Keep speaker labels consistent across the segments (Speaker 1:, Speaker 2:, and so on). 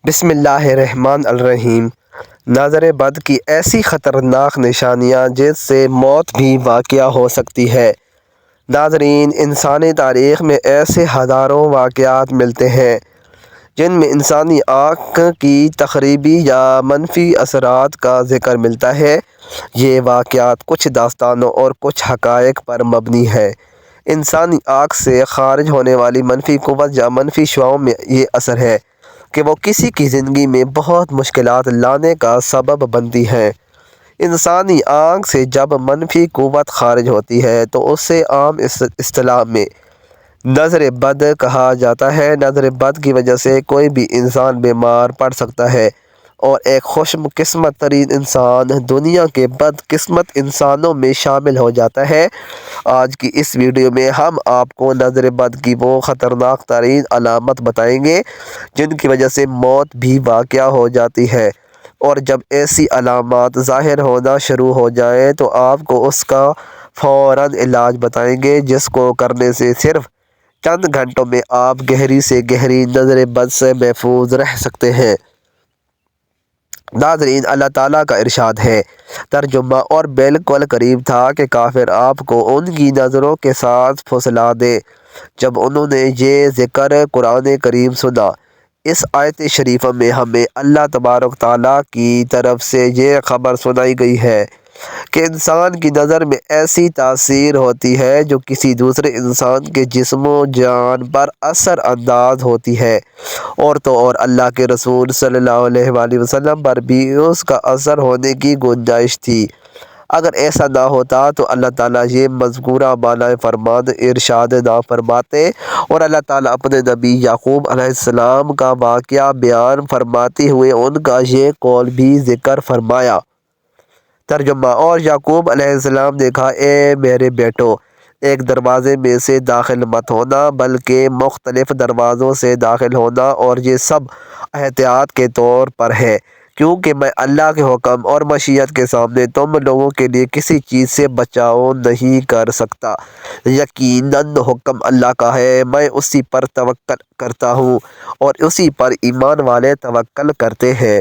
Speaker 1: بسم اللہ الرحمن الرحیم۔ نظر بد کی ایسی خطرناک نشانیاں جس سے موت بھی واقع ہو سکتی ہے۔ ناظرین، انسانی تاریخ میں ایسے ہزاروں واقعات ملتے ہیں جن میں انسانی آنکھ کی تخریبی یا منفی اثرات کا ذکر ملتا ہے۔ یہ واقعات کچھ داستانوں اور کچھ حقائق پر مبنی ہے۔ انسانی آنکھ سے خارج ہونے والی منفی قوت یا منفی شعاؤں میں یہ اثر ہے کہ وہ کسی کی زندگی میں بہت مشکلات لانے کا سبب بنتی ہیں۔ انسانی آنکھ سے جب منفی قوت خارج ہوتی ہے تو اسے عام اصطلاح میں نظر بد کہا جاتا ہے۔ نظر بد کی وجہ سے کوئی بھی انسان بیمار پڑ سکتا ہے اور ایک خوش قسمت ترین انسان دنیا کے بد قسمت انسانوں میں شامل ہو جاتا ہے۔ آج کی اس ویڈیو میں ہم آپ کو نظر بد کی وہ خطرناک ترین علامت بتائیں گے جن کی وجہ سے موت بھی واقع ہو جاتی ہے، اور جب ایسی علامات ظاہر ہونا شروع ہو جائیں تو آپ کو اس کا فوراً علاج بتائیں گے، جس کو کرنے سے صرف چند گھنٹوں میں آپ گہری سے گہری نظر بد سے محفوظ رہ سکتے ہیں۔ ناظرین، اللہ تعالیٰ کا ارشاد ہے، ترجمہ: اور بالکل قریب تھا کہ کافر آپ کو ان کی نظروں کے ساتھ پھسلا دیں جب انہوں نے یہ ذکر قرآن کریم سنا۔ اس آیت شریفہ میں ہمیں اللہ تبارک تعالیٰ کی طرف سے یہ خبر سنائی گئی ہے کہ انسان کی نظر میں ایسی تاثیر ہوتی ہے جو کسی دوسرے انسان کے جسم و جان پر اثر انداز ہوتی ہے، اور تو اور اللہ کے رسول صلی اللہ علیہ وآلہ وسلم پر بھی اس کا اثر ہونے کی گنجائش تھی۔ اگر ایسا نہ ہوتا تو اللہ تعالیٰ یہ مذکورہ معنی فرمان ارشاد نہ فرماتے، اور اللہ تعالیٰ اپنے نبی یعقوب علیہ السلام کا واقعہ بیان فرماتے ہوئے ان کا یہ قول بھی ذکر فرمایا۔ ترجمہ: اور یعقوب علیہ السلام نے کہا، اے میرے بیٹو، ایک دروازے میں سے داخل مت ہونا بلکہ مختلف دروازوں سے داخل ہونا، اور یہ سب احتیاط کے طور پر ہے، کیونکہ میں اللہ کے حکم اور مشیت کے سامنے تم لوگوں کے لیے کسی چیز سے بچاؤ نہیں کر سکتا۔ یقیناً حکم اللہ کا ہے، میں اسی پر توکل کرتا ہوں اور اسی پر ایمان والے توکل کرتے ہیں۔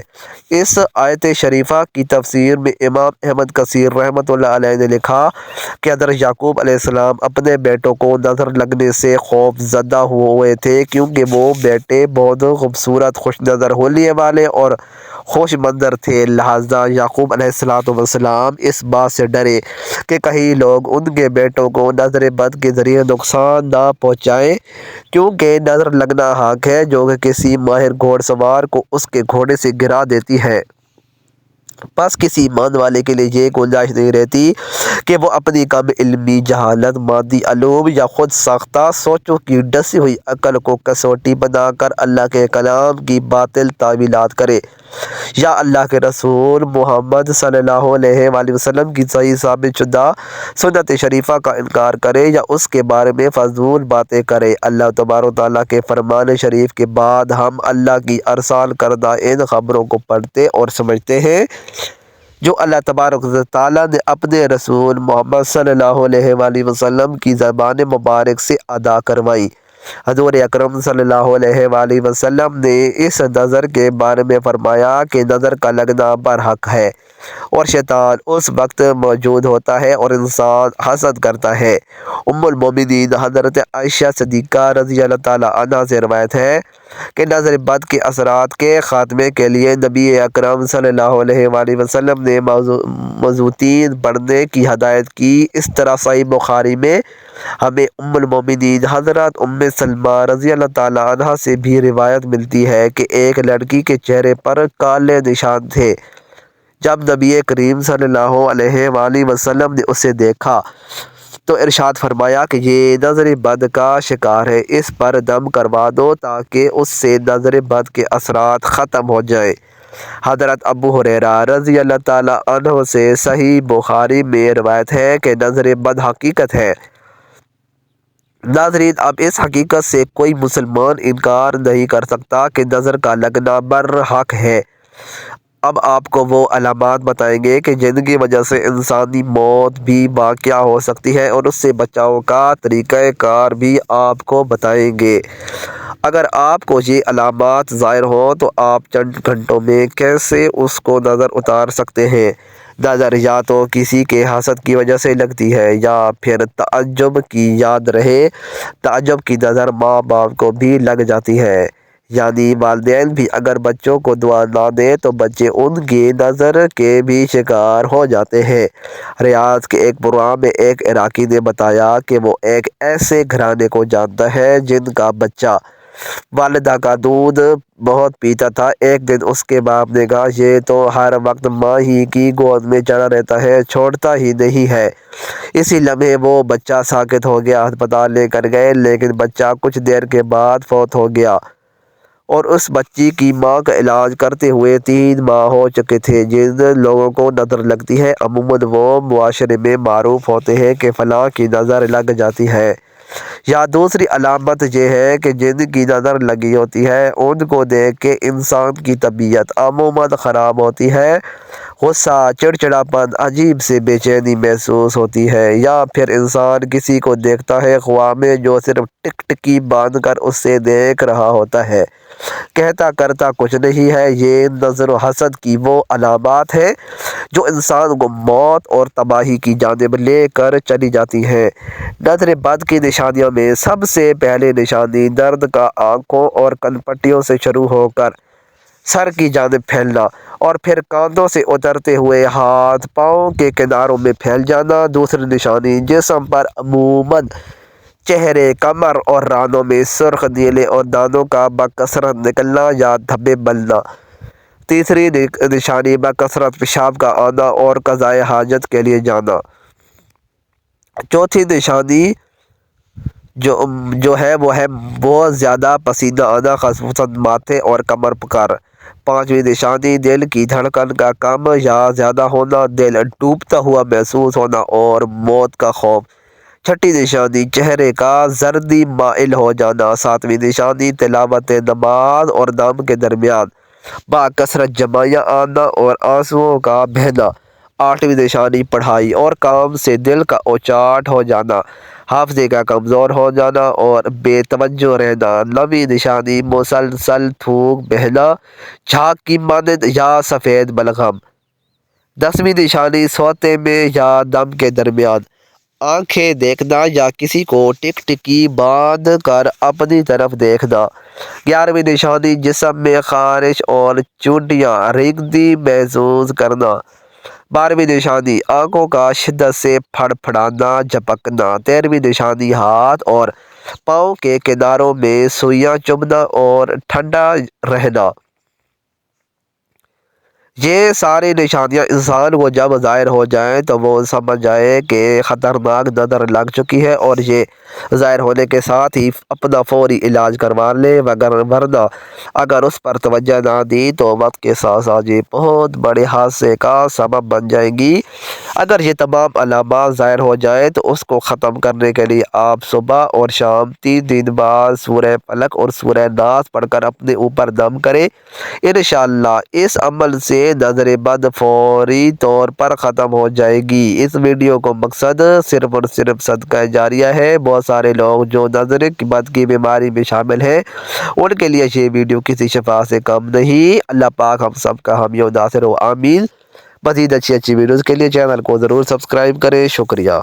Speaker 1: اس آیت شریفہ کی تفسیر میں امام احمد کثیر رحمۃ اللہ علیہ نے لکھا کہ حضرت یعقوب علیہ السلام اپنے بیٹوں کو نظر لگنے سے خوف زدہ ہوئے تھے، کیونکہ وہ بیٹے بہت خوبصورت، خوش نظر، حلیے والے اور خوش منظر تھے۔ لہٰذا یعقوب علیہ السلام اس بات سے ڈرے کہ کہیں لوگ ان کے بیٹوں کو نظر بد کے ذریعے نقصان نہ پہنچائیں، کیونکہ نظر لگنا حق ہے جو کہ کسی ماہر گھوڑ سوار کو اس کے گھوڑے سے گرا دیتی ہے۔ بس کسی ایمان والے کے لیے یہ گنجائش نہیں رہتی کہ وہ اپنی کم علمی، جہالت، مادی علوم یا خود ساختہ سوچوں کی ڈسی ہوئی عقل کو کسوٹی بنا کر اللہ کے کلام کی باطل تعویلات کرے، یا اللہ کے رسول محمد صلی اللہ علیہ وآلہ وسلم کی صحیح ثابت شدہ سنت شریفہ کا انکار کرے، یا اس کے بارے میں فضول باتیں کرے۔ اللہ تبارک تعالیٰ کے فرمان شریف کے بعد ہم اللہ کی ارسال کردہ ان خبروں کو پڑھتے اور سمجھتے ہیں جو اللہ تبارک تعالیٰ نے اپنے رسول محمد صلی اللہ علیہ وآلہ وسلم کی زبان مبارک سے ادا کروائی۔ حضور اکرم صلی اللہ علیہ وآلہ وسلم نے اس نظر کے بارے میں فرمایا کہ نظر کا لگنا برحق ہے، اور شیطان اس وقت موجود ہوتا ہے اور انسان حسد کرتا ہے۔ ام المومنین حضرت عائشہ صدیقہ رضی اللہ تعالیٰ عنہا سے روایت ہے کہ نظر بد کے اثرات کے خاتمے کے لیے نبی اکرم صلی اللہ علیہ وآلہ وسلم نے موذتین پڑھنے کی ہدایت کی۔ اس طرح صحیح بخاری میں ہمیں ام المومنین حضرت ام سلمہ رضی اللہ تعالیٰ عنہا سے بھی روایت ملتی ہے کہ ایک لڑکی کے چہرے پر کالے نشان تھے۔ جب نبی کریم صلی اللہ علیہ وآلہ وسلم نے اسے دیکھا تو ارشاد فرمایا کہ یہ نظر بد کا شکار ہے، اس پر دم کروا دو تاکہ اس سے نظر بد کے اثرات ختم ہو جائیں۔ حضرت ابو ہریرہ رضی اللہ تعالیٰ عنہ سے صحیح بخاری میں روایت ہے کہ نظر بد حقیقت ہے۔ ناظرین، اب اس حقیقت سے کوئی مسلمان انکار نہیں کر سکتا کہ نظر کا لگنا برحق ہے۔ اب آپ کو وہ علامات بتائیں گے کہ جن کی وجہ سے انسانی موت بھی واقع ہو سکتی ہے، اور اس سے بچاؤ کا طریقہ کار بھی آپ کو بتائیں گے۔ اگر آپ کو یہ علامات ظاہر ہوں تو آپ چند گھنٹوں میں کیسے اس کو نظر اتار سکتے ہیں؟ نظر یا تو کسی کے حسد کی وجہ سے لگتی ہے، یا پھر تعجب کی یاد رہے تعجب کی نظر ماں باپ کو بھی لگ جاتی ہے، یعنی والدین بھی اگر بچوں کو دعا نہ دیں تو بچے ان کی نظر کے بھی شکار ہو جاتے ہیں۔ ریاض کے ایک پروگرام میں ایک عراقی نے بتایا کہ وہ ایک ایسے گھرانے کو جانتا ہے جن کا بچہ والدہ کا دودھ بہت پیتا تھا۔ ایک دن اس کے باپ نے کہا، یہ تو ہر وقت ماں ہی کی گود میں چڑھا رہتا ہے، چھوڑتا ہی نہیں ہے۔ اسی لمحے وہ بچہ ساکت ہو گیا۔ ہسپتال لے کر گئے لیکن بچہ کچھ دیر کے بعد فوت ہو گیا، اور اس بچی کی ماں کا علاج کرتے ہوئے 3 ماہ ہو چکے تھے۔ جن لوگوں کو نظر لگتی ہے عموماً وہ معاشرے میں معروف ہوتے ہیں کہ فلاں کی نظر لگ جاتی ہے۔ یا دوسری علامت یہ ہے کہ جن کی نظر لگی ہوتی ہے ان کو دیکھ کے انسان کی طبیعت عموماً خراب ہوتی ہے، غصہ، چڑچڑاپن، عجیب سے بے چینی محسوس ہوتی ہے، یا پھر انسان کسی کو دیکھتا ہے خواب میں جو صرف ٹکٹکی باندھ کر اسے دیکھ رہا ہوتا ہے، کہتا کرتا کچھ نہیں ہے۔ یہ نظر و حسد کی وہ علامات ہیں جو انسان کو موت اور تباہی کی جانب لے کر چلی جاتی ہیں۔ نظر بد کی نشانیوں میں سب سے پہلی نشانی درد کا آنکھوں اور کن پٹیوں سے شروع ہو کر سر کی جانب پھیلنا، اور پھر کاندھوں سے اترتے ہوئے ہاتھ پاؤں کے کناروں میں پھیل جانا۔ دوسری نشانی جسم پر عموماً چہرے، کمر اور رانوں میں سرخ، نیلے اور دانتوں کا بکثرت نکلنا یا دھبے بلنا۔ تیسری نشانی بکثرت پیشاب کا آنا اور قضائے حاجت کے لیے جانا۔ چوتھی نشانی جو ہے وہ ہے بہت زیادہ پسینہ آنا، خصوصاً ماتھے اور کمر پر۔ پانچویں نشانی دل کی دھڑکن کا کم یا زیادہ ہونا، دل ڈوبتا ہوا محسوس ہونا اور موت کا خوف۔ چھٹی نشانی چہرے کا زردی مائل ہو جانا۔ ساتویں نشانی تلاوت نماز اور دم کے درمیان بکثرت جمائیاں آنا اور آنسوؤں کا بہنا۔ آٹھویں نشانی پڑھائی اور کام سے دل کا اچاٹ ہو جانا، حافظے کا کمزور ہو جانا اور بے توجہ رہنا۔ نویں نشانی مسلسل تھوک بہنا، جھاگ کی مانند یا سفید بلغم۔ 10ویں نشانی سوتے میں یا دم کے درمیان آنکھیں دیکھنا یا کسی کو ٹکٹکی باندھ کر اپنی طرف دیکھنا۔ 11ویں نشانی جسم میں خارش اور چونٹیاں رینگتی محسوس کرنا۔ 12ویں نشانی آنکھوں کا شدت سے پھڑ پھڑانا، جھپکنا۔ 13ویں نشانی ہاتھ اور پاؤں کے کناروں میں سوئیاں چبھنا اور ٹھنڈا رہنا۔ یہ ساری نشانیاں انسان کو جب ظاہر ہو جائیں تو وہ سمجھ جائے کہ خطرناک نظر لگ چکی ہے، اور یہ ظاہر ہونے کے ساتھ ہی اپنا فوری علاج کروا لے، ورنہ اگر اس پر توجہ نہ دی تو وقت کے ساتھ ساتھ یہ بہت بڑے حادثے کا سبب بن جائیں گی۔ اگر یہ تمام علامات ظاہر ہو جائیں تو اس کو ختم کرنے کے لیے آپ صبح اور شام 3 دن بعد سورہ فلق اور سورہ ناس پڑھ کر اپنے اوپر دم کریں۔ انشاءاللہ اس عمل سے نظر بد فوری طور پر ختم ہو جائے گی۔ اس ویڈیو کو مقصد صرف اور صرف صدقہ جاریہ ہے۔ بہت سارے لوگ جو نظر بد کی بیماری میں شامل ہیں ان کے لیے یہ ویڈیو کسی شفا سے کم نہیں۔ اللہ پاک ہم سب کا حامی و ناصر ہو، آمین۔ مزید اچھی ویڈیوز کے لیے چینل کو ضرور سبسکرائب کریں۔ شکریہ۔